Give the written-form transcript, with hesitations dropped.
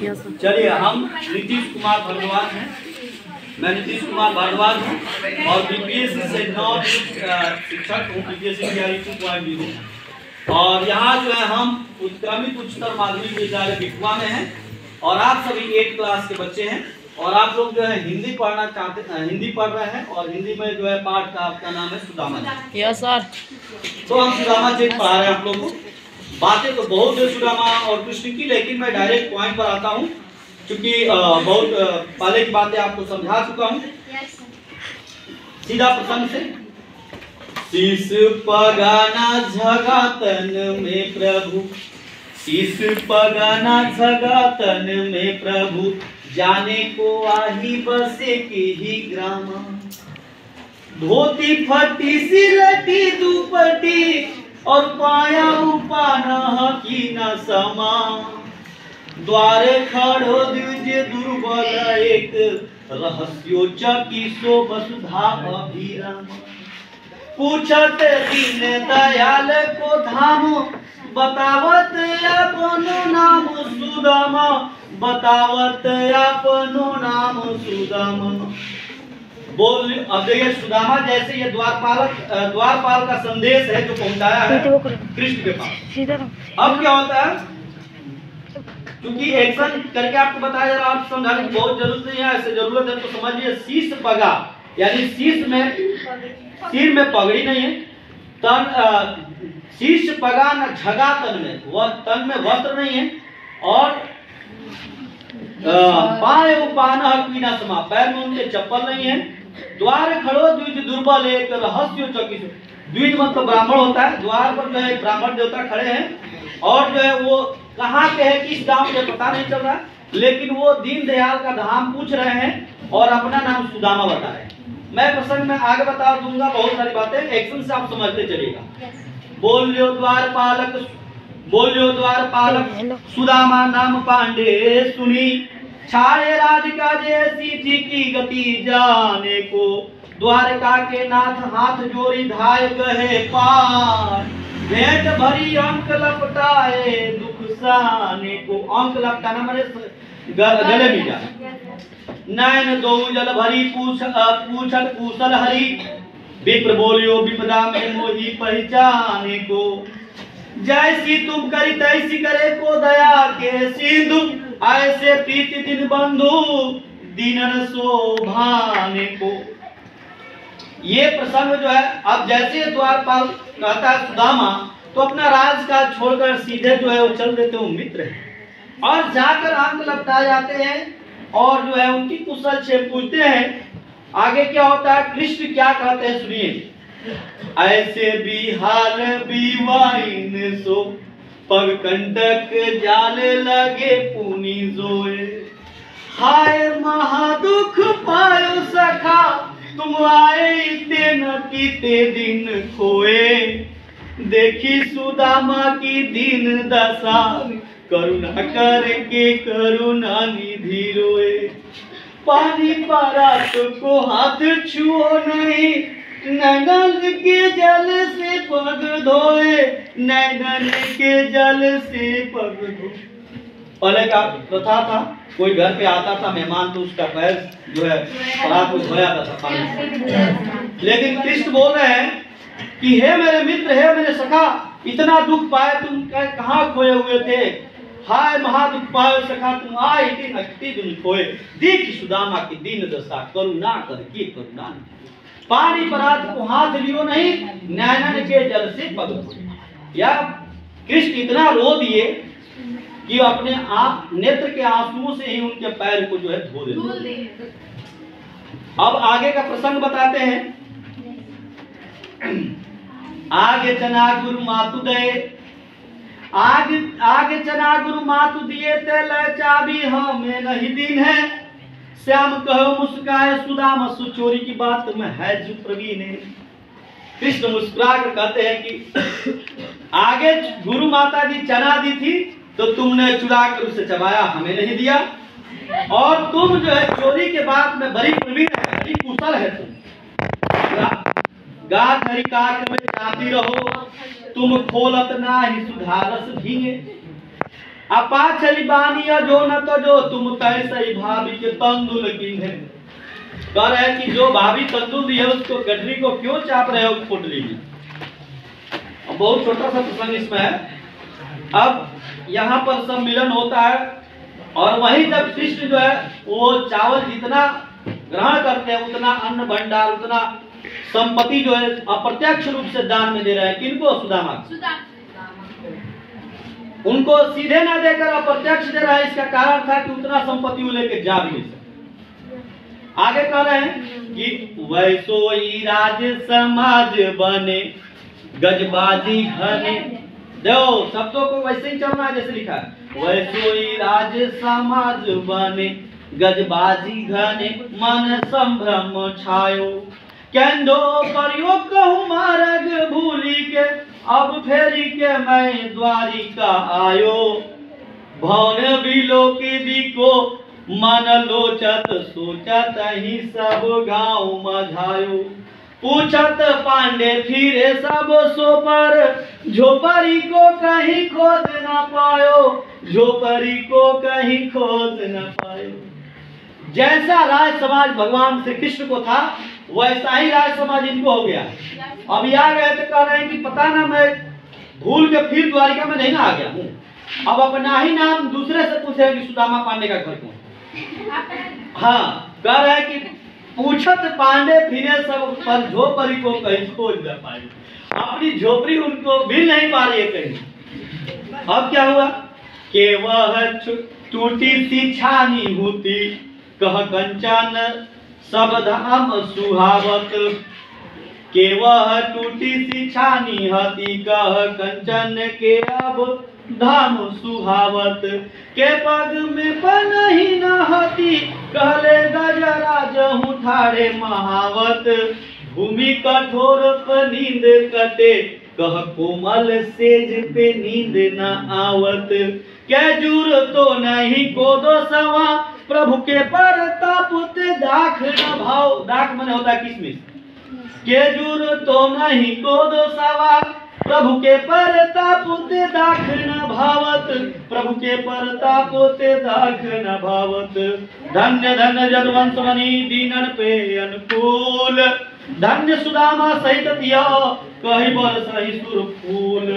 चलिए, हम नीतीश कुमार भारद्वाज हैं। मैं नीतीश कुमार भारद्वाज हूँ और बीपीएससी से शिक्षक हूँ। बीपीएससी तैयारी 2.0 और यहाँ जो है हम उत्क्रमित उच्चतर माध्यमिक विद्यालय बिकुआ में हैं और आप सभी 8 क्लास के बच्चे हैं और आप लोग जो है हिंदी पढ़ना चाहते हैं, हिंदी पढ़ रहे हैं और हिंदी में जो है पाठ का आपका नाम है सुदामा जी। Yes sir. तो हम सुदामा जी पढ़ा रहे हैं आप लोगों को। बातें तो बहुत है सुदामा और कृष्ण की, लेकिन मैं डायरेक्ट पॉइंट पर आता हूँ क्योंकि बहुत पहले की बातें आपको समझा चुका हूँ। सीधा प्रसंग से। शीश पगाना झगातन में प्रभु, शीश पगाना झगातन में प्रभु, जाने को आही बसे के ही ग्राम। धोती फटी सिलटी दुपटी और पाया उपाना की न समा। द्वारे खड़ो द्विज दुर्बल एक, रहस्योचकी सो वसुधा अभिराम। पूछत दीन दयाल को धाम, बतावत अपनो नाम सुदामा, बतावत अपनो नाम सुदामा। बोल अब देखिए सुदामा जैसे ये द्वारपाल का संदेश है जो पहुंचाया है कृष्ण के पास। अब क्या होता है, क्योंकि एक्शन करके आपको बताया जा रहा है, आप समझाने की बहुत जरूरत नहीं है। ऐसे जरूरत है तो समझिए। शीश पगा यानी शीश में, सिर में पगड़ी नहीं है। तन शीश पगा न झगा तन में, वह तन में वस्त्र नहीं है और पाए उपाना कीना समा, पैर में उनके चप्पल नहीं है। द्वार खड़ो द्विज दुर्बल एक, रहस्योचकी। द्विज मतलब ब्राह्मण होता है। द्वार पर जो है ब्राह्मण देवता खड़े हैं और जो है वो कहाँ के है, किस गांव के पता नहीं चल रहा, लेकिन वो दीन दयाल का धाम पूछ रहे हैं और अपना नाम सुदामा बता रहे हैं। मैं प्रसंग में आगे बता दूंगा बहुत सारी बातें, एक्शन से आप समझते चलिएगा। बोलियो द्वारपालक, बोलियो द्वारपालक सुदामा नाम पांडे सुनी, छाए राज का जैसी जी की गति जाने को। द्वारका के नाथ हाथ जोड़ी धाय गहे पार, भेंट भरी अंक लपटाए दुख साने को। अंक लपटाना माने गले में जाना। नैन दो जल भरी पूछत कुशल हरि, विप्र बोलियो विपदा में मोही पहचाने को। जैसी तुम करी तैसी करे को दया के सिंधु, ऐसे प्रीति दिन बंधु दीनन शोभाने को। ये प्रसंग जो है, अब जैसे द्वारपाल कहता है सुदामा, तो अपना राज का छोड़कर सीधे जो है वो चल देते हो मित्र है और जाकर अंक लपटा जाते हैं और जो है उनकी कुशल छेम पूछते हैं। आगे क्या होता है, कृष्ण क्या कहते हैं सुनिए। ऐसे बिहार बीवाइन सो, पग कंटक जाल लगे पुनी जोए। हाय महादुख पायो सखा, तुम आए इते न तीते दिन खोए। देखी सुदामा की दीन दशा, करुणा करके करुणा निधि रोए। पानी परात को हाथ छुओ नहीं, नैनन के जल से पग धोए, नैनन के जल से पग धोए। पहले का प्रथा था, कोई घर पे आता था मेहमान तो उसका पैर जो है परात में धोया था पानी से। लेकिन कृष्ण बोल रहे हैं कि हे मेरे मित्र, हे मेरे सखा, इतना दुख पाए तुम कहाँ खोए हुए थे। हाय महादुख पायो सखा, तुम आए दिन अति दिन खोए। देख सुदामा की दीन दशा, करुणा करके करुणा। पानी परात को हाथ लियो नहीं, नैनन के जल से पग धोए। या कृष्ण इतना रो दिए कि अपने आप नेत्र के आंसुओं से ही उनके पैर को जो है धो देते। अब आगे का प्रसंग बताते हैं। आगे चना गुरु मातु दे, आगे चना गुरु मातु दिए ते ले चाबी हमें नहीं दिन है। श्याम कहो मुस्काए सुदामा, सुचोरी की बात में है जो प्रवीण है। कृष्ण मुस्कुरा कर कहते हैं कि आगे गुरु माता जी चना दी थी तो तुमने चुरा कर उसे चबाया, हमें नहीं दिया। और तुम जो है चोरी के बाद में बड़ी प्रवीण है, बड़ी कुशल है। तुम गात हरि काट में जाती रहो, तुम खोलत ना ही सुधारस भीगे। अपा चली बानिया जो न तो जो तुम तय सही भाभी के तंदुल कीन्हे। कह रहे हैं कि जो भाभी तंदुल दी है उसको गठरी को क्यों चाप रहे हो पोटली में। बहुत छोटा सा प्रसंग इसमें है। अब यहाँ पर सम्मिलन होता है और वहीं जब कृष्ण जो है वो चावल जितना ग्रहण करते हैं उतना अन्न भंडार उतना संपत्ति जो है अप्रत्यक्ष रूप से दान में दे रहे हैं। किनको? सुदामा। उनको सीधे ना देकर अप्रत्यक्ष दे रहा है। इसका कारण था कि उतना संपत्ति वो लेके जा भी नहीं सकते। आगे कह रहे हैं कि वैसोई राज समाज बने गजबाजी घने। देखो शब्दों को वैसे ही चलना है जैसे लिखा है। वैसोई राज समाज बने गजबाजी घने मन संभ्रम छायो। केंदो प्रयोग कहूँ मार्ग भूली के अब फेरी के मैं द्वारिका आयो। भवन बिलो की बिको मन लोचत सोचत ही सब गाँव मझायो। पूछत पांडे फिरे सब सो पर झोपड़ी को कहीं खोज न पायो। झोपड़ी को कहीं खोज न पायो। जैसा राज समाज भगवान श्री कृष्ण को था वैसा ही राज समाज इनको हो गया। अब आ गए तो कह रहे हैं कि पता ना मैं भूल के फिर द्वारिका में नहीं ना आ गया हूँ। अब अपना ही नाम दूसरे से पूछे कि सुदामा पांडे का घर कौन। हाँ कह रहे हैं कि पूछत पांडे फिरे सब पर झोपड़ी को कहीं खोज न पाए। अपनी झोपड़ी उनको मिल नहीं पा रही है कहीं। अब क्या हुआ कि वह टूटी सी छानी होती कह कंचन सब धाम सुहावत। के वह टूटी सी छानी हती कह कंचन के अब धाम सुहावत। के पग में पनही न हती कहले गजराज हूँ ठाड़े महावत। भूमि कठोर पर नींद कटे कह कोमल सेज पे नींद न आवत। के जूर तो नहीं कोदो सवा प्रभु के परताप ते दाख न भाव। दाख मने होता है किसमिस। के जूर तो नहीं कोदो सवा प्रभु के परताप ते दाख न भावत। प्रभु के परताप ते दाख न भावत। धन्य धन्य जदवंश मणि दीनन पे अनुकूल। धन्य सुदामा सहित तिया कही बरसहि सुर फूल।